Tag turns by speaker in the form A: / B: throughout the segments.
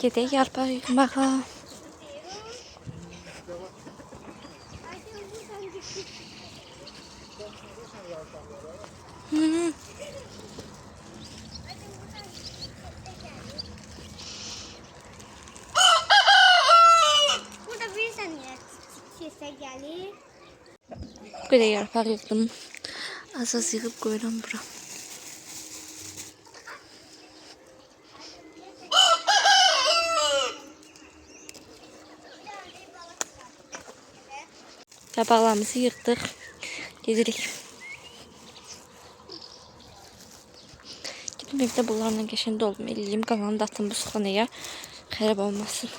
A: Gedək yarpaq yığmağa.
B: Burada bir saniye sese gelir.
A: Bu qədər yarpaq yığdım. Az yığıb qoyuram bura. Yarpaqlarımızı yığdıq. Gedirik. Gedim evdə bunlarla qəşəng dolma eləyim. Qalanı da atım buzxanaya. Xərab olmasın.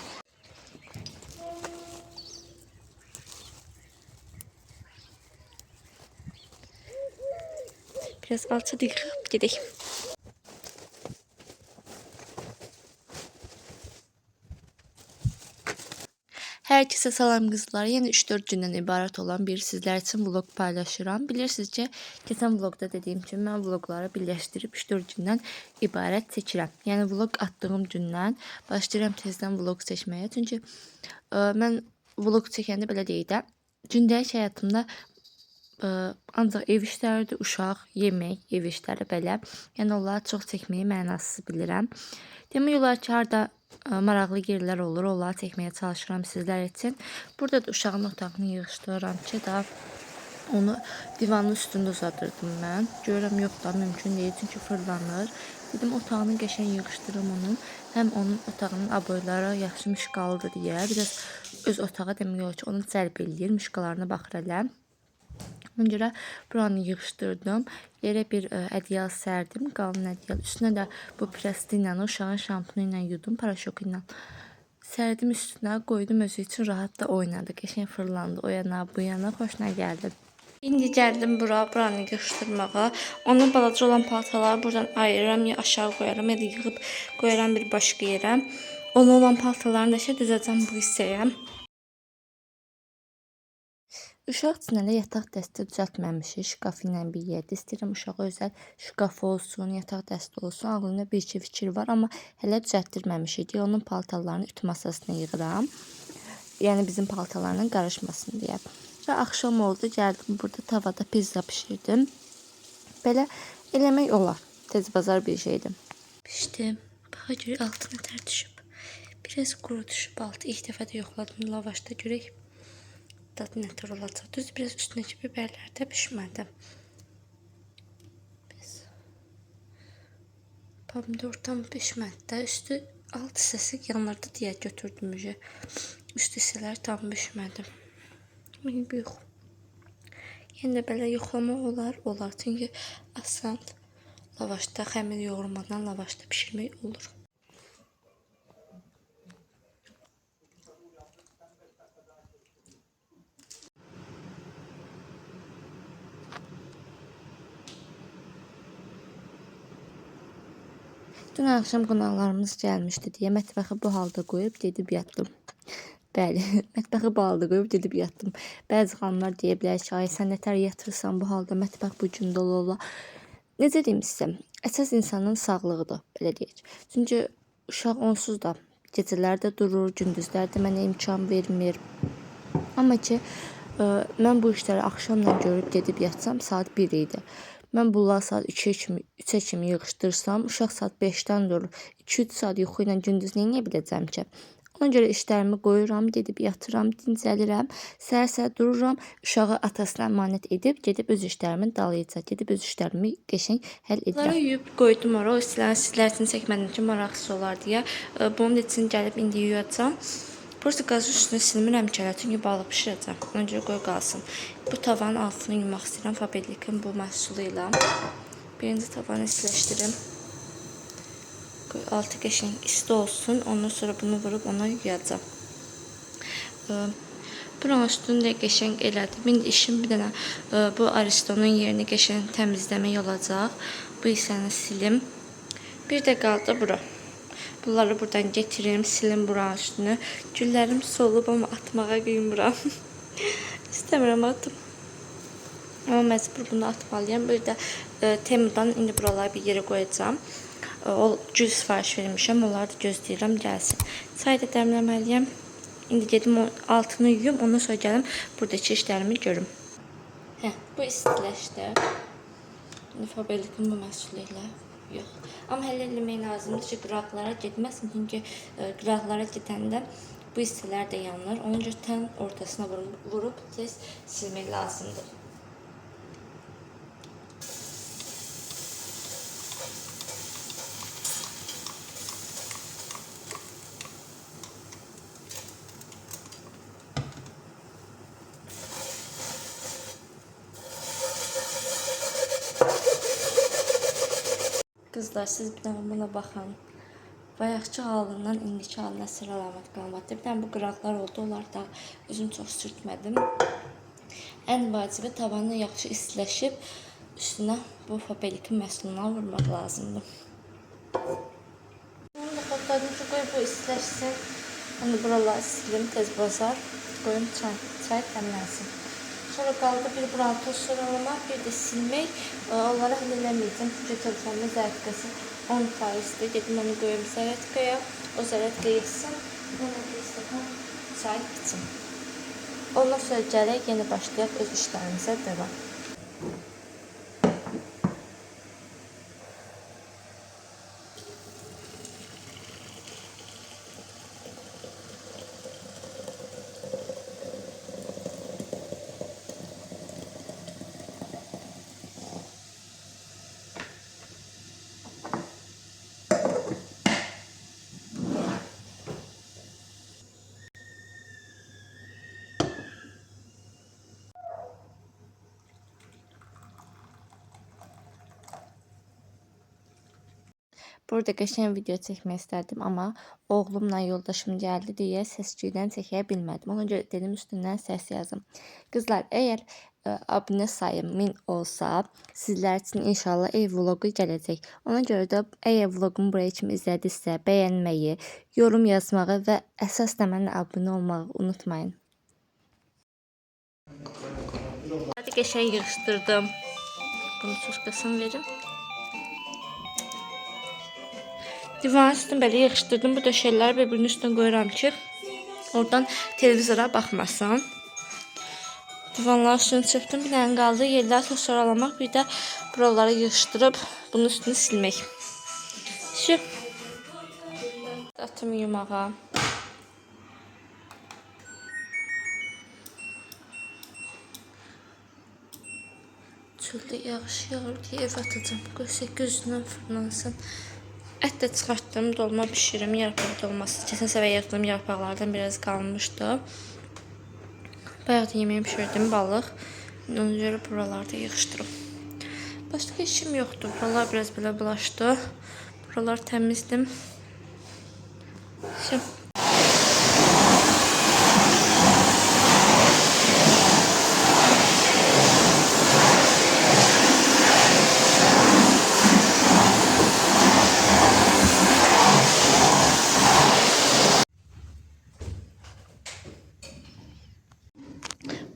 A: Biraz alça yığıb gedək. Herkese salam qızlar. Yəni 3-4 gündən ibarət olan bir sizlər üçün vlog paylaşıram. Bilirsiniz ki, keçən vlogda dediyim kimi mən vlogları birləşdirib 3-4 gündən ibarət çəkirəm. Yəni vlog atdığım gündən başlayıram tezdən vlog çəkməyə. Çünki mən vlog çəkəndə belə deyək də, gündəlik həyatımda ancaq ev işləridir, uşaq, yemək, ev işləri belə. Yəni onları çox çəkməyi mənasız bilirəm. Demək olar ki, harda maraqlı yerlər olur, onları çəkməyə çalışıram sizlər üçün. Burada da uşağın otağını yığışdırıram ki, da onu divanın üstündə uzadırdım mən. Görürəm, yox da mümkün deyil, çünki fırlanır. Dedim, otağını qəşəng yığışdırım onun. Həm onun otağının aboyları yaxşı mişqalıdır deyə. Biraz öz otağı demək olar ki, onu cəlb eləyir, mişqalarına baxır elə. Ona görə buranı yığışdırdım. Yerə bir ədyal sərdim, qalın ədyal. Üstünə də bu presti ilə, uşağın şampunu ilə yudum, paraşoku ilə sərdim üstünə, qoydum özü üçün rahat da oynadı. Qəşəng fırlandı, o yana, bu yana, xoşuna gəldi. İndi gəldim buranı yığışdırmağa. Onun balaca olan paltaları buradan ayırıram, ya aşağı qoyaram, ya da yığıb qoyaram bir başqa yerə. Onun olan paltalarını da düzəcəm bu hissəyə. Uşaq üçün elə yataq dəsti düzəltməmişik. Şkafı ilə bir yerdə istəyirəm uşağa özəl şkafı olsun, yataq dəsti olsun. Ağlımda bir iki fikir var, amma hələ düzəltdirməmişik. Onun paltarlarını ütü masasına yığıram. Yəni bizim paltarlarla qarışmasın deyə. Və axşam oldu, gəldim burada tavada pizza bişirdim. Belə eləmək olar. Tez bazar bir şeydir. Pişdim. Baxa görək altına tər düşüb. Biraz quru düşüb altı. İlk dəfə də yoxladım lavaşda görək. Dadı nətər olacaq. Düz biraz üstündəki biberlər də pişmədi. Pomidor tam pişmədi də. Üstü alt hissəsi yanlarda deyə götürdüm. Üst hissələr tam pişmədi. Yox. Yəni də belə yoxlamaq olar. Çünki asan lavaşda xəmir yoğurmadan lavaşda pişirmək olur. Dün akşam qonaqlarımız gəlmişdi deyə mətbəxi bu halda qoyub gedib yatdım. Bəli, mətbəxi bu halda qoyub gedib yatdım. Bəzi xanımlar deyə bilər ki, ay sən nətər yatırsan bu halda, mətbəx bu gün dolu ola. Necə deyim sizə? Əsas insanın sağlığıdır, belə deyək. Çünki uşaq onsuz da gecələr də durur, gündüzlər də mənə imkan vermir. Amma ki, mən bu işləri axşamla görüb gedib yatsam saat 1 idi. Mən bunları saat 3-ə kimi yığışdırsam, uşaq saat 5-dən durur. 2-3 saat yuxu ilə gündüz nəyə biləcəm ki? Ona görə işlərimi qoyuram, gedib yatıram, dincəlirəm. Səhər-səhər dururam, uşağı atasına əmanət edib, gedib öz işlərimin dalayıca, gedib öz işlərimi qəşəng həll edirəm. Bunları yuyub qoydum ora, o sizlər üçün çəkmədim ki, maraqsız olar deyə. Bunun için gəlib indi yuyacam. Burası qazı üstünü silmirəm ki, çünki balı pişirəcəm. Ona görə qoy qalsın. Bu tavanın altını yumaq istəyirəm Faberlic'in bu məhsulu ilə. Birinci tavanı isiləşdirim. Altı qəşəng isti olsun. Ondan sonra bunu vurub ona yuyacam. Buranın üstünü də qəşəng elədim. İndi işim bir dənə bu aristonun yerini qəşəng təmizləmək olacaq. Bu hissəni silim. Bir də qaldı bura. Bunları buradan getirim, silim buranın üstünü. Güllərim solub, amma atmağa qıymıram. İstəmirəm atım. Amma məcbur bunu atmalıyam. Bir də Temu'dan indi buraları bir yerə qoyacağım. o gül sifariş vermişəm. Onları da gözləyirəm gəlsin. Çay da dəmləməliyəm. İndi gedim altını yuyum. Ondan sonra gəlim buradakı işlərimi görüm. Bu istiləşdi. İndi Fabelikin bu məhsulu ilə yox. Amma həll eləmək lazımdır ki, qıraqlara getməsin. Çünki qıraqlara gedəndə bu hissələr də yanır. Ona görə tən ortasına vurub tez silmək lazımdır. Kızlar, siz bir dənə buna baxın. Bayaqçı halından indiki halına sır əlamət qalmadı. Bir dənə bu qıraqlar oldu, onlar da özüm çox sürtmədim. Ən vacibi tavanı yaxşı istiləşib, üstünə bu Fabelikin məhsulundan vurmaq lazımdır. Onu da xatladım ki, qoy bu istiləşsin. Onu buraları silim, tez bozar. Qoyum çay dəmlənsin. Sonra qaldı bir buranı sıralamaq, bir də silmək. Onları həll eləməyəcəm. Çünki telefonun zərfqəsi 10%'dir. Gedim onu qoyum zərfqəyə. O zərfqə yetsin. Ona bir stəkan çay içim. Ondan sonra gələk yeni başlayaq öz işlərimizə devam. Burada qəşəng video çəkmək istədim, amma oğlumla yoldaşım gəldi deyə səsküydən çəkə bilmədim. Ona görə dedim üstündən səs yazım. Qızlar, əgər abunə sayım 1000 olsa, sizlər üçün inşallah ev vlogu gələcək. Ona görə də əgər vlogumu buraya kimi izlədinizsə, bəyənməyi, yorum yazmağı və əsas da mənə abunə olmağı unutmayın. Hadi qəşəng yığışdırdım. Bunu çoşkasını verim. Divanın üstünü belə yığışdırdım. Bu döşəkləri bir-birinin üstünə qoyuram ki, oradan televizora baxmasın. Divanların üstünü çırpdım. Bir dənə qaldı. Yerləri sıralamaq, bir də buraları yığışdırıb bunun üstünü silmək. Şu. Atım yumağa. Çöldə yağış yağır deyə ev atacağım. Qoysa gözündən fırlansın. Ət də çıxartdım, dolma bişirim, yarpaq dolması. Keçən səfər yığdığım yarpaqlardan biraz qalmışdı. Bayaq da yeməyi pişirdim, balıq. Ona görə buralarda yığışdırım. Başqa işim yoxdur. Buralar biraz belə bulaşdı. Buralar təmizdim. Şimdi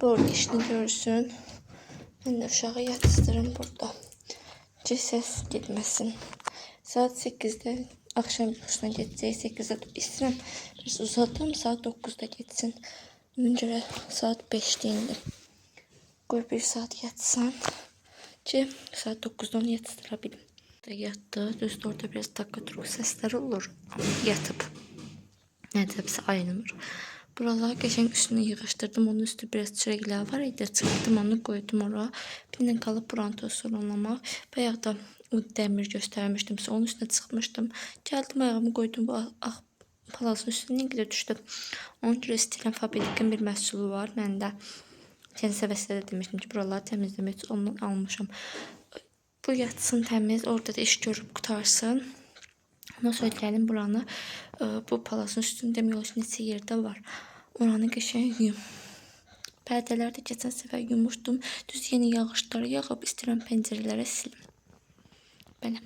A: burada işini görsün. Ben de uşağı yatıştırırım burada. Ki ses gitmesin. Saat 8'de akşam yuxusuna gedəcək. 8'də istəyirəm. Biraz uzadım. Saat 9'da getsin. Öncə saat 5'də indi. Qoy bir saat yatsan. Ki saat 9'da onu yatıştıra bilim. Yatdı. Düzdür, orada biraz takı-turuk səsləri olur. Ama yatıb. Nədəbsə ayınmır. Buraları qəşəng üstünü yığışdırdım. Onun üstü biraz çörəklər var idi. Çıxdım onu qoydum oraya. Bindən qalıb buranı sorunlamaq. Bayaq da o dəmir göstərmişdimsə onun üstünə çıxmışdım. Gəldim ayağımı qoydum. Bu ağ palazın üstünə nə qədər düşdü. Onun görə istəyirəm Fabelikin bir məhsulu var məndə. Keçən səvəsdə də demişdim ki, buraları təmizləmək üçün ondan almışam. Bu yatsın təmiz. Orada da iş görüb qutarsın. Ondan sonra gəlim buranı, bu palazın üstündə demək neçə yerdə var. Oranı qəşəng yuyum. Pərdələri də keçən səfər yummuşdum. Düz yeni yağışlar yağıb istəyirəm pəncərələrə silim. Belə.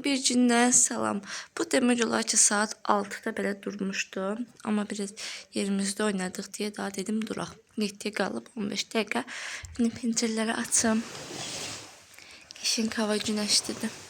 A: Bir gündən salam. Bu demək olar ki, saat 6'da belə durmuşdu. Amma biraz yerimizdə oynadıq deyə daha dedim duraq. 7'ye qalıb 15 dəqiqə. Yine pəncərələri açım. Qəşəng hava günəşlidir.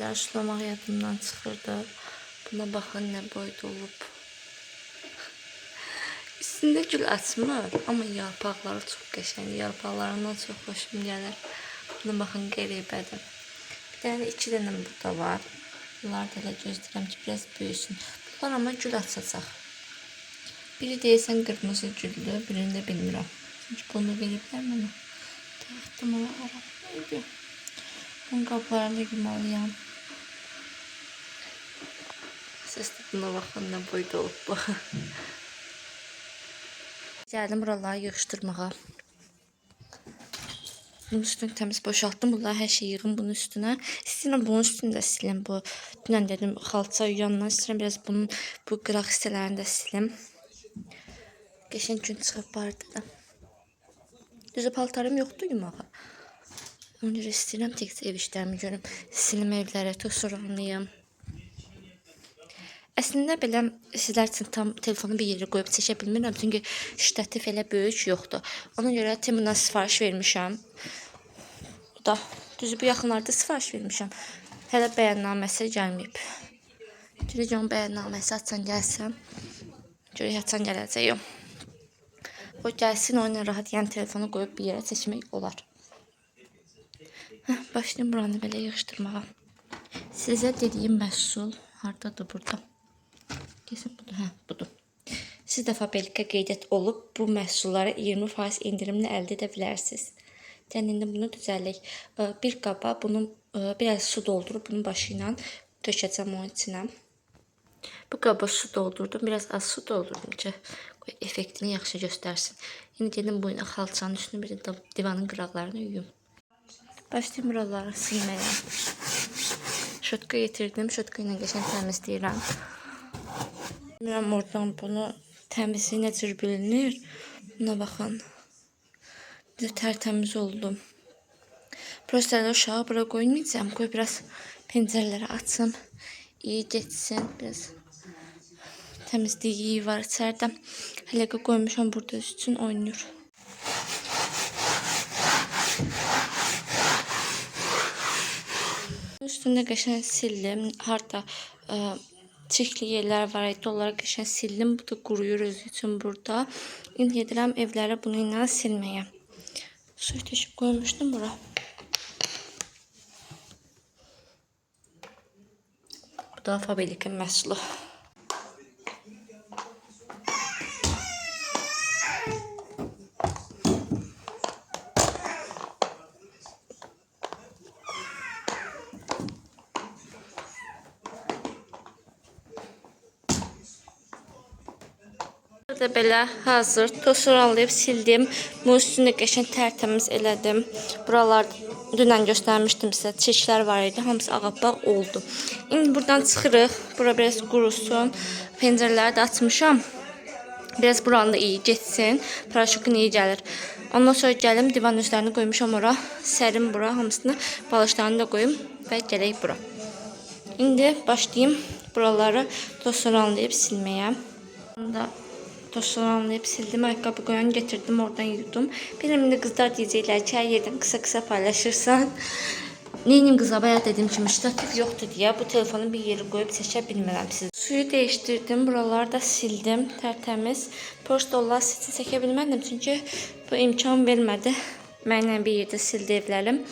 A: şeyler sulamaq yadımdan çıxırdı. Buna baxın nə boyda olub. Üstündə gül açmır, amma yarpaqları çox qəşəngdir. Yarpaqlarından çox xoşum gəlir. Buna baxın, qəribədir. Bir dənə 2 dənə burada var. Bunları da elə gözləyirəm ki, biraz böyüsün. Bunlar amma gül açacaq. Biri deyəsən qırmızı güldür, birini də bilmirəm. Çünki bunu veriblər mənə. Taxtım ona araq. Bunun qaplarını da yumalıyam. Siz də buna baxın, nə boyda olub bu. Gəldim buraları yığışdırmağa. Bunun üstünü təmiz boşaltdım. Bunları hər şey yığım bunun üstünə. İstəyirəm bunun üstünü də silim. Bu dünən dedim xalça yuyandan istəyirəm biraz bunun bu qıraq hissələrini də silim. Qəşəng gün çıxıb bardı da. Düzü paltarım yoxdur yumağa. Ona görə istəyirəm təkcə ev işlərimi görüm. Silim evləri, tosuranlıyım. Əslində belə sizlər üçün tam telefonu bir yerə qoyub çəkə bilmirəm. Çünki ştativ elə böyük yoxdur. Ona görə Temudan sifariş vermişəm. Bu da düzü bu yaxınlarda sifariş vermişəm. Hələ bəyannaməsi gəlməyib. Görəcəm bəyannaməsi açan gəlsəm. Görək açan gələcəyim. O gəlsin, o ilə rahat yəni telefonu qoyub bir yerə çəkmək olar. Başlayayım buranı belə yığışdırmağa. Sizə dediyim məhsul hardadır burada? Kesin budur, budur. Siz də fabrikə qeydiyyat olub bu məhsulları 20% indirimlə əldə edə bilərsiniz. İndi bunu düzələk. Bir qaba bunu biraz su doldurub bunun başı ilə tökəcəm onun içinə. Bu qaba su doldurdum, biraz az su doldurdum ki effektini yaxşı göstərsin. İndi gedim bu ilə xalçanın üstünü bir də divanın qıraqlarını yuyum. Başlayayım buraları silməyə. Şotka getirdim, şotka ilə qəşəng təmizləyirəm. Bilmirəm oradan bunu təmizliyi nə cür bilinir. Buna baxın. Bir də tərtəmiz oldum. Prosesləri uşağı bura qoymayacağım. Qoy biraz pəncərələri açsın. İyi geçsin. Biraz təmizliyi var içəridə. Hələqə qoymuşam burada üst üçün oynayır. Üstündə qəşəng sildim. Harda çirkli yerlər var idi. Onları qəşəng sildim. Bu da quruyur özü üçün burada. İndi gedirəm evləri bunu ilə silməyə. Suyu töküb qoymuşdum bura. Bu da fabrikin məhsulu. Burada belə hazır tosuranlayıb sildim. Bunun üstünü qəşəng tərtəmiz elədim. Buralar dünən göstərmişdim sizə. Çirklər var idi. Hamısı ağappaq oldu. İndi buradan çıxırıq. Bura biraz qurusun. Pəncərələri də açmışam. Biraz buranı da iyi geçsin. Paraşokun iyi gəlir. Ondan sonra gəlim divan üzlərini qoymuşam ora. Sərim bura. Hamısını balışlarını da qoyum və gələk bura. İndi başlayayım buraları tosuranlayıb silməyə. Onda tosuranlayıb sildim. Ayaqqabı qoyan getirdim. Oradan yudum. Benim de qızlar deyəcəklər ki, hər yerdən qısa-qısa paylaşırsan. Neynim qıza bayaq dediyim kimi ştativ yoxdur deyə bu telefonu bir yerə qoyub çəkə bilmirəm siz. Suyu değiştirdim. Buraları da sildim. Tərtəmiz. Postollar sizi çəkə bilmədim. Çünki bu imkan vermədi. Mənlə bir yerdə sildi evlərim.